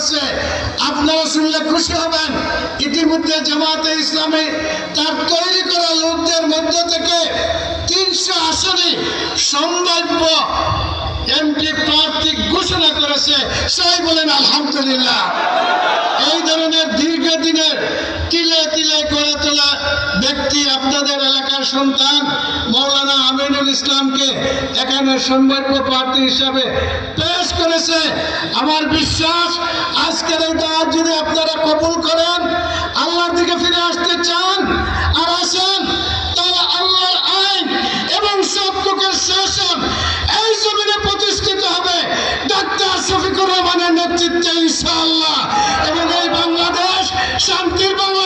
করছে, আপনারা শুনলে খুশি হবেন। ইতিমধ্যে জামায়াতে ইসলামী তার তৈরি করা লোকদের মধ্য থেকে 300 আসনে সম্ভাব্য এমপি প্রার্থী ঘোষণা করেছে। সবাই বলেন আলহামদুলিল্লাহ। এই ধরনের দীর্ঘদিনের তিলে তিলে গড়ে তোলা ব্যক্তি আপনাদের এলাকার সন্তান মৌলানা আমিনুল ইসলামকে এখানে সম্ভাব্য প্রার্থী হিসাবে পেশ করেছে। আমার বিশ্বাস আজকের এই দাওয়াত যদি আপনারা কবুল করেন, আল্লাহর দিকে ফিরে আসতে চান আর আসেন, তাহলে আল্লাহর আইন এবং সত্যকের শাসন এই জমিনে প্রতিষ্ঠিত হবে ডাক্তার শফিকুর রহমানের নেতৃত্বে ইনশাআল্লাহ। এবং এই বাংলাদেশ শান্তির বাংলা